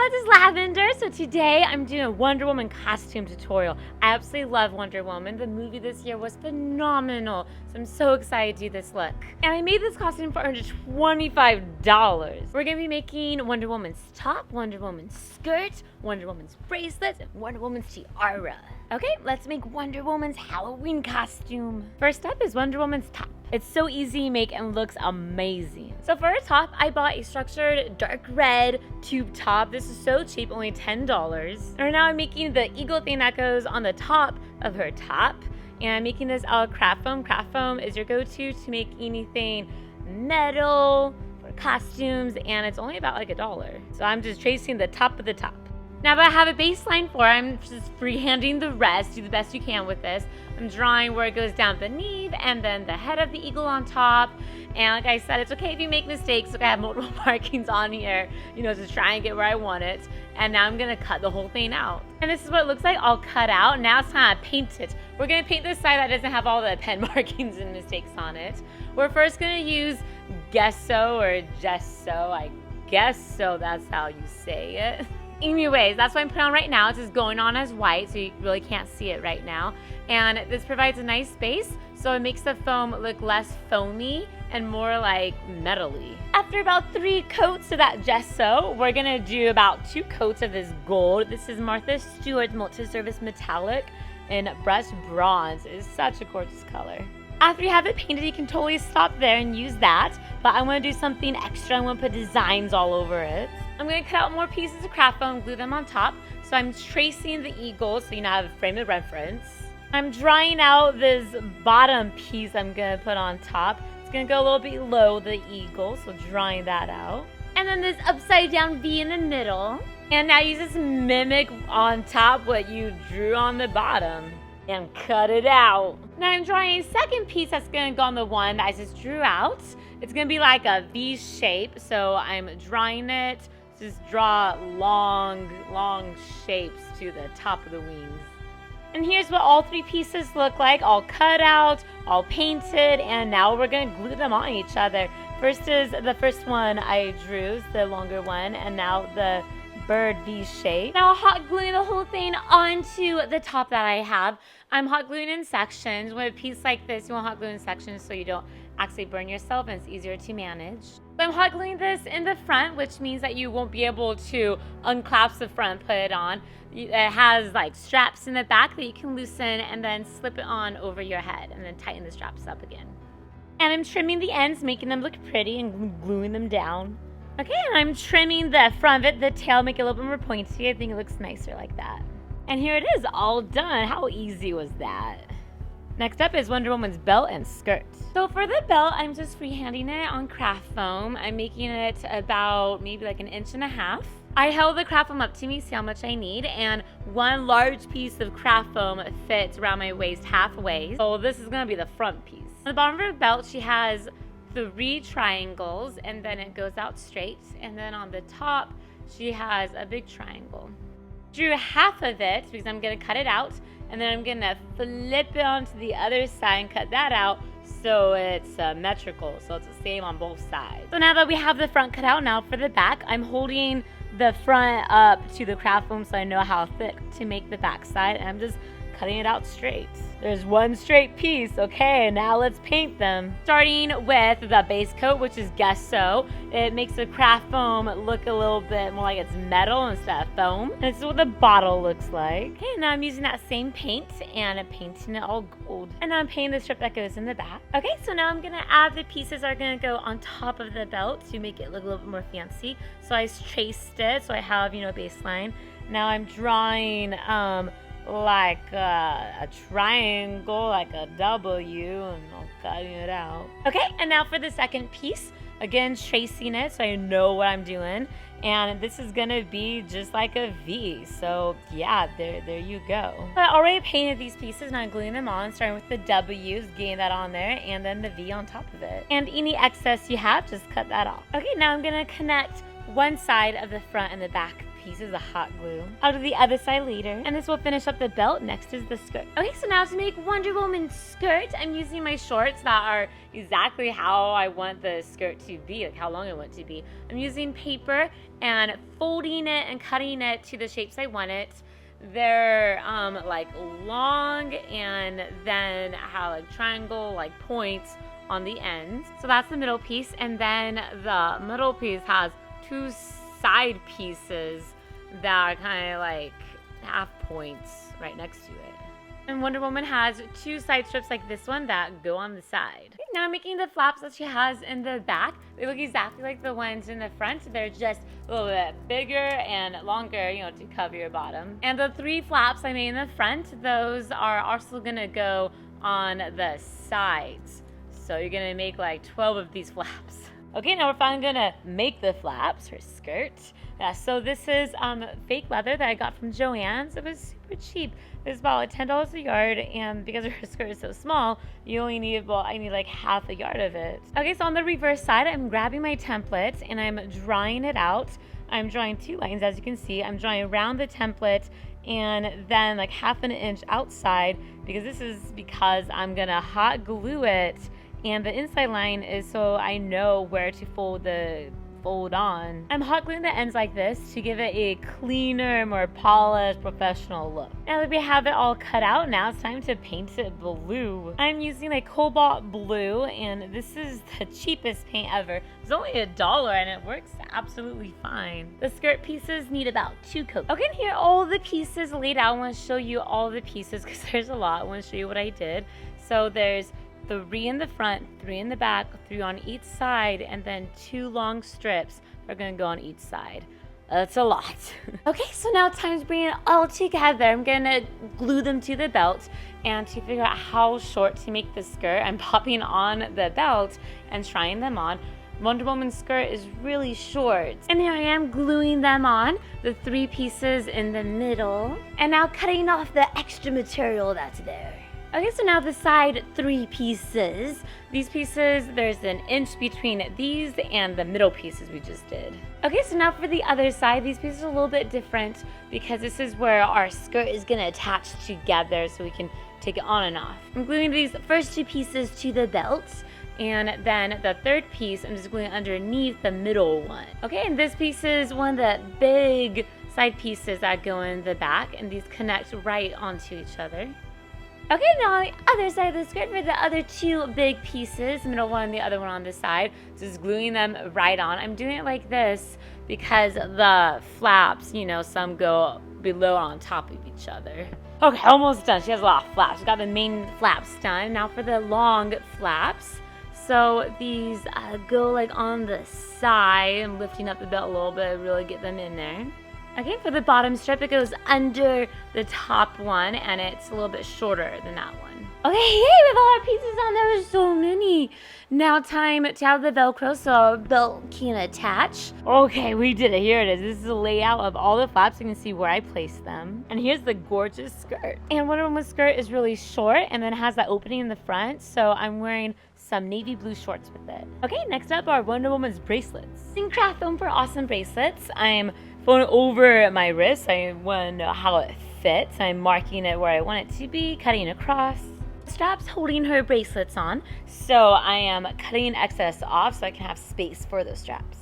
everybody, it's Lavender. So today I'm doing a Wonder Woman costume tutorial. I absolutely love Wonder Woman. The movie this year was phenomenal. So I'm so excited to do this look. And I made this costume for under $25. We're gonna be making Wonder Woman's top, Wonder Woman's skirt, Wonder Woman's bracelets, and Wonder Woman's tiara. Okay, let's make Wonder Woman's Halloween costume. First up is Wonder Woman's top. It's so easy to make and looks amazing. So for a top, I bought a structured dark red tube top. This is so cheap, only $10. And right now I'm making the eagle thing that goes on the top of her top. And I'm making this out of craft foam. Craft foam is your go-to to make anything metal for costumes, and it's only about like $1. So I'm just tracing the top of the top. Now that I have a baseline for it, I'm just freehanding the rest. Do the best you can with this. I'm drawing where it goes down beneath and then the head of the eagle on top. And like I said, it's okay if you make mistakes. Look, I have multiple markings on here, to try and get where I want it. And now I'm gonna cut the whole thing out. And this is what it looks like all cut out. Now it's time to paint it. We're gonna paint this side that doesn't have all the pen markings and mistakes on it. We're first gonna use gesso or gesso, I guess so that's how you say it. Anyways, that's what I'm putting on right now. It's just going on as white, so you really can't see it right now. And this provides a nice base, so it makes the foam look less foamy and more like metally. After about 3 coats of that gesso, we're gonna do about 2 coats of this gold. This is Martha Stewart's multi-service metallic in brushed bronze. It is such a gorgeous color. After you have it painted, you can totally stop there and use that, but I want to do something extra. I want to put designs all over it. I'm going to cut out more pieces of craft foam and glue them on top. So I'm tracing the eagle so I have a frame of reference. I'm drawing out this bottom piece I'm going to put on top. It's going to go a little bit below the eagle, so drawing that out. And then this upside down V in the middle. And now you just mimic on top what you drew on the bottom and cut it out. Now I'm drawing a second piece that's gonna go on the one that I just drew out. It's gonna be like a V shape, so I'm drawing it. Just draw long shapes to the top of the wings. And here's what all 3 pieces look like, all cut out, all painted, and now we're gonna glue them on each other. First is the first one I drew, the longer one, and now the bird V shape. Now hot gluing the whole thing onto the top that I have. I'm hot gluing in sections. With a piece like this, you want hot glue in sections so you don't actually burn yourself and it's easier to manage. So I'm hot gluing this in the front, which means that you won't be able to unclasp the front and put it on. It has like straps in the back that you can loosen and then slip it on over your head and then tighten the straps up again. And I'm trimming the ends, making them look pretty and gluing them down. Okay, and I'm trimming the front of it, the tail, make it a little bit more pointy. I think it looks nicer like that. And here it is, all done. How easy was that? Next up is Wonder Woman's belt and skirt. So for the belt, I'm just freehanding it on craft foam. I'm making it about maybe like 1.5 inches. I held the craft foam up to me, see how much I need, and 1 large piece of craft foam fits around my waist halfway. So this is gonna be the front piece. On the bottom of her belt, she has 3 triangles, and then it goes out straight, and then on the top she has a big triangle. Drew half of it because I'm gonna cut it out, and then I'm gonna flip it onto the other side and cut that out so it's symmetrical, so it's the same on both sides. So now that we have the front cut out, now for the back, I'm holding the front up to the craft foam so I know how thick to make the back side, and I'm just cutting it out straight. There's 1 straight piece. Okay, now let's paint them. Starting with the base coat, which is gesso. It makes the craft foam look a little bit more like it's metal instead of foam. And this is what the bottle looks like. Okay, now I'm using that same paint and I'm painting it all gold. And now I'm painting the strip that goes in the back. Okay, so now I'm gonna add the pieces that are gonna go on top of the belt to make it look a little bit more fancy. So I traced it, so I have, a baseline. Now I'm drawing like a triangle, like a W, and I'm cutting it out. Okay, and now for the second piece, again tracing it so I know what I'm doing, and this is gonna be just like a V. So yeah, there you go. I already painted these pieces and I'm gluing them on, starting with the W's, getting that on there, and then the V on top of it. And any excess you have, just cut that off. Okay, now I'm gonna connect one side of the front and the back pieces of hot glue. I'll do the other side later. And this will finish up the belt. Next is the skirt. Okay, so now to make Wonder Woman's skirt, I'm using my shorts that are exactly how I want the skirt to be, like how long I want it to be. I'm using paper and folding it and cutting it to the shapes I want it. They're like long and then have like triangle like points on the ends. So that's the middle piece, and then the middle piece has two side pieces that are kind of like half points right next to it. And Wonder Woman has two side strips like this one that go on the side. Okay, now I'm making the flaps that she has in the back. They look exactly like the ones in the front. They're just a little bit bigger and longer, you know, to cover your bottom. And the three flaps I made in the front, those are also gonna go on the sides. So you're gonna make like 12 of these flaps. Okay, now we're finally gonna make the flaps, her skirt. So this is fake leather that I got from Joann's. It was super cheap. It was about like $10 a yard, and because her skirt is so small, you only need, well, I need like half a yard of it. Okay, so on the reverse side, I'm grabbing my template and I'm drawing it out. I'm drawing two lines, as you can see. I'm drawing around the template and then like half an inch outside, because I'm gonna hot glue it, and the inside line is so I know where to fold on. I'm hot gluing the ends like this to give it a cleaner, more polished, professional look. Now that we have it all cut out, now it's time to paint it blue. I'm using a cobalt blue, and this is the cheapest paint ever. It's only $1 and it works absolutely fine. The skirt pieces need about 2 coats. Okay, and here are all the pieces laid out. I want to show you all the pieces because there's a lot. I want to show you what I did. So there's 3 in the front, 3 in the back, 3 on each side, and then 2 long strips are gonna go on each side. That's a lot. Okay, so now it's time to bring it all together. I'm gonna glue them to the belt, and to figure out how short to make the skirt, I'm popping on the belt and trying them on. Wonder Woman's skirt is really short. And here I am gluing them on, the 3 pieces in the middle, and now cutting off the extra material that's there. Okay, so now the side 3 pieces. These pieces, there's an inch between these and the middle pieces we just did. Okay, so now for the other side, these pieces are a little bit different because this is where our skirt is gonna attach together so we can take it on and off. I'm gluing these first 2 pieces to the belt, and then the 3rd piece, I'm just gluing underneath the middle one. Okay, and this piece is one of the big side pieces that go in the back, and these connect right onto each other. Okay, now on the other side of the skirt for the other 2 big pieces, the middle one and the other one on the side, just gluing them right on. I'm doing it like this because the flaps, you know, some go below on top of each other. Okay, almost done. She has a lot of flaps. We got the main flaps done. Now for the long flaps. So these go like on the side. I'm lifting up the belt a little bit, really get them in there. Okay, for the bottom strip, it goes under the top one, and it's a little bit shorter than that one. Okay, yay, we have all our pieces on. There was so many. Now time to have the Velcro so our belt can attach. Okay, we did it. Here it is. This is a layout of all the flaps. You can see where I placed them. And here's the gorgeous skirt. And Wonder Woman's skirt is really short, and then it has that opening in the front, so I'm wearing some navy blue shorts with it. Okay, next up are Wonder Woman's bracelets. Using craft foam for awesome bracelets. I'm folding over my wrist. I want to know how it fits. I'm marking it where I want it to be, cutting across. Straps holding her bracelets on, so I am cutting excess off so I can have space for those straps.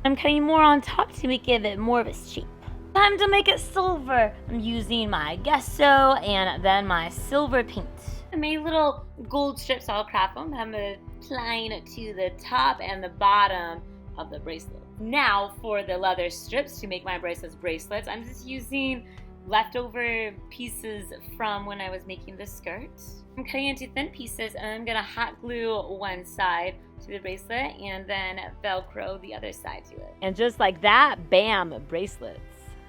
I'm cutting more on top to make it more of a shape. Time to make it silver. I'm using my gesso and then my silver paint. I made little gold strips all craft foam. I'm applying it to the top and the bottom of the bracelet. Now for the leather strips to make my bracelets, I'm just using leftover pieces from when I was making the skirt. I'm cutting into thin pieces, and I'm gonna hot glue one side to the bracelet and then Velcro the other side to it. And just like that, bam, bracelets.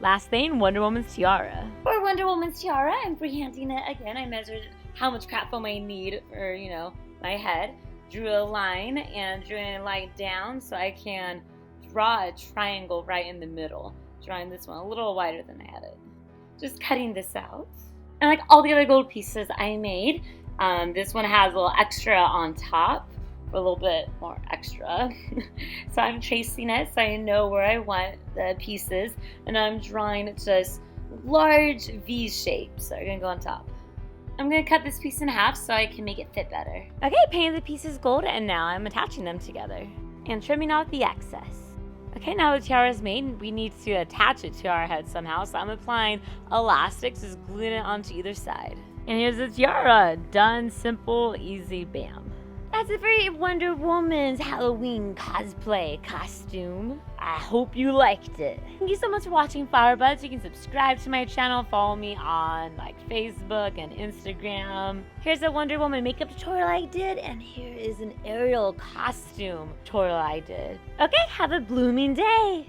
Last thing, Wonder Woman's tiara. For Wonder Woman's tiara, I'm freehanding it again. I measured how much craft foam I need for, you know, my head. Drew a line and drew a line down so I can draw a triangle right in the middle. Drawing this one a little wider than I had it. Just cutting this out. And like all the other gold pieces I made, this one has a little extra on top a little bit more extra. So I'm tracing it so I know where I want the pieces, and I'm drawing just large V shapes that are gonna go on top. I'm gonna cut this piece in half so I can make it fit better. Okay, painted the pieces gold, and now I'm attaching them together and trimming off the excess. Okay, now the tiara is made, we need to attach it to our head somehow, so I'm applying elastics, just gluing it onto either side. And here's the tiara, done, simple, easy, bam. That's it for Wonder Woman's Halloween cosplay costume. I hope you liked it. Thank you so much for watching Flowerbuds. You can subscribe to my channel, follow me on Facebook and Instagram. Here's a Wonder Woman makeup tutorial I did, and here is an Ariel costume tutorial I did. Okay, have a blooming day.